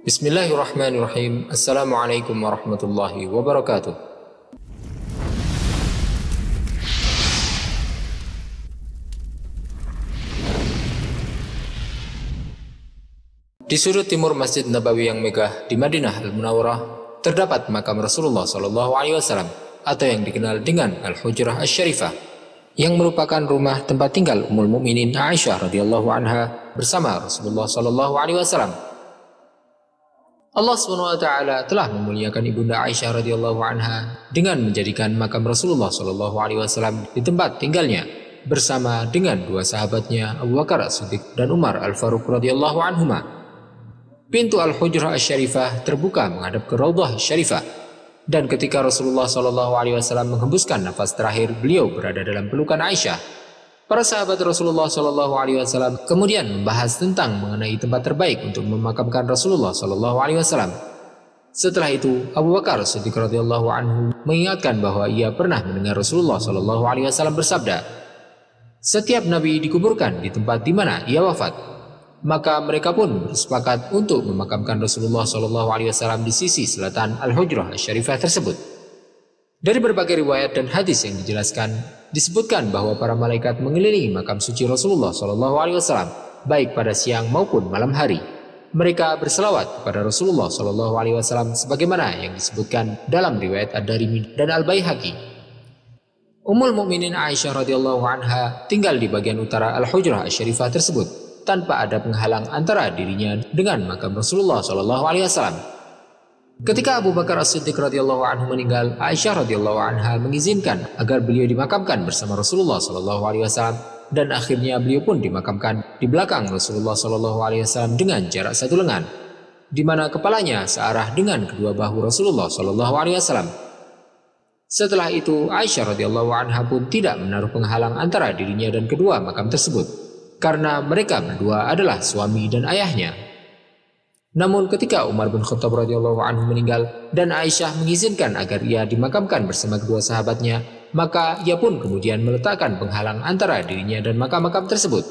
Bismillahirrahmanirrahim. Assalamualaikum warahmatullahi wabarakatuh. Di sudut timur Masjid Nabawi yang megah di Madinah Al-Munawwarah terdapat makam Rasulullah SAW atau yang dikenal dengan Al-Hujrah Asy-Syarifah, yang merupakan rumah tempat tinggal Ummul Mukminin Aisyah radhiyallahu anha bersama Rasulullah SAW. Allah SWT telah memuliakan ibunda Aisyah radhiyallahu anha dengan menjadikan makam Rasulullah SAW di tempat tinggalnya bersama dengan dua sahabatnya Abu Bakar As-Siddiq dan Umar Al-Faruq radhiyallahu anhuma. Pintu Al-Hujrah Asy-Syarifah terbuka menghadap ke Raudhah Syarifah, dan ketika Rasulullah SAW menghembuskan nafas terakhir, beliau berada dalam pelukan Aisyah. Para sahabat Rasulullah SAW kemudian membahas tentang mengenai tempat terbaik untuk memakamkan Rasulullah SAW. Setelah itu, Abu Bakar As-Siddiq radhiyallahu anhu mengingatkan bahwa ia pernah mendengar Rasulullah SAW bersabda, "Setiap nabi dikuburkan di tempat di mana ia wafat." Maka mereka pun bersepakat untuk memakamkan Rasulullah SAW di sisi selatan Al-Hujrah Asy-Syarifah tersebut. Dari berbagai riwayat dan hadis yang dijelaskan, disebutkan bahwa para malaikat mengelilingi makam suci Rasulullah SAW baik pada siang maupun malam hari. Mereka berselawat kepada Rasulullah SAW sebagaimana yang disebutkan dalam riwayat Ad-Darimi dan Al-Baihaqi. Ummul Mukminin Aisyah radhiyallahu anha tinggal di bagian utara Al-Hujrah Asy-Syarifah tersebut tanpa ada penghalang antara dirinya dengan makam Rasulullah SAW. Ketika Abu Bakar As-Siddiq radhiyallahu anhu meninggal, Aisyah radhiyallahu anha mengizinkan agar beliau dimakamkan bersama Rasulullah SAW, dan akhirnya beliau pun dimakamkan di belakang Rasulullah SAW dengan jarak satu lengan, di mana kepalanya searah dengan kedua bahu Rasulullah SAW. Setelah itu, Aisyah radhiyallahu anha pun tidak menaruh penghalang antara dirinya dan kedua makam tersebut, karena mereka berdua adalah suami dan ayahnya. Namun ketika Umar bin Khattab radhiyallahu anhu meninggal dan Aisyah mengizinkan agar ia dimakamkan bersama kedua sahabatnya, maka ia pun kemudian meletakkan penghalang antara dirinya dan makam-makam tersebut,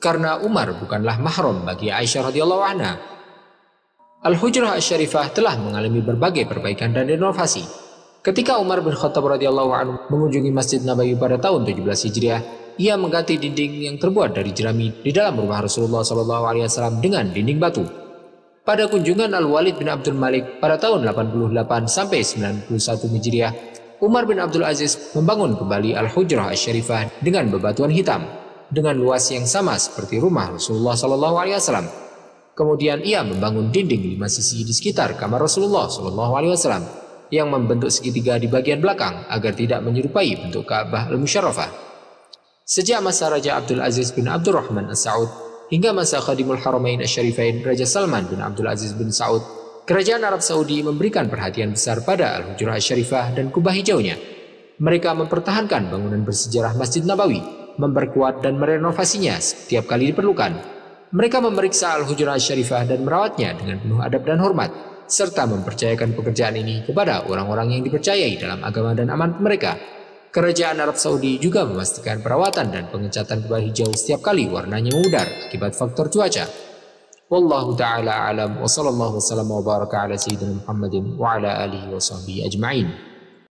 karena Umar bukanlah mahram bagi Aisyah radhiyallahu anha. Al-Hujrah Asy-Syarifah telah mengalami berbagai perbaikan dan renovasi. Ketika Umar bin Khattab radhiyallahu anhu mengunjungi Masjid Nabawi pada tahun 17 Hijriah, ia mengganti dinding yang terbuat dari jerami di dalam rumah Rasulullah SAW dengan dinding batu. Pada kunjungan Al-Walid bin Abdul Malik pada tahun 88 sampai 91 Hijriah, Umar bin Abdul Aziz membangun kembali Al-Hujrah Asy-Syarifah dengan bebatuan hitam dengan luas yang sama seperti rumah Rasulullah SAW. Kemudian ia membangun dinding 5 sisi di sekitar kamar Rasulullah SAW yang membentuk segitiga di bagian belakang agar tidak menyerupai bentuk Ka'bah Al-Musyarrafah. Sejak masa Raja Abdul Aziz bin Abdurrahman As-Saud hingga masa Khadimul Haramain Asy-Syarifain Raja Salman bin Abdul Aziz bin Saud, kerajaan Arab Saudi memberikan perhatian besar pada Al-Hujrah Asy-Syarifah dan Kubah hijaunya. Mereka mempertahankan bangunan bersejarah Masjid Nabawi, memperkuat dan merenovasinya setiap kali diperlukan. Mereka memeriksa Al-Hujrah Asy-Syarifah dan merawatnya dengan penuh adab dan hormat, serta mempercayakan pekerjaan ini kepada orang-orang yang dipercayai dalam agama dan amanat mereka. Kerajaan Arab Saudi juga memastikan perawatan dan pengecatan kubah hijau setiap kali warnanya memudar akibat faktor cuaca. Wallahu ta'ala alam wa sallallahu wasallam wa baraka ala sayyidina Muhammadin wa ala alihi wa sahbihi ajma'in.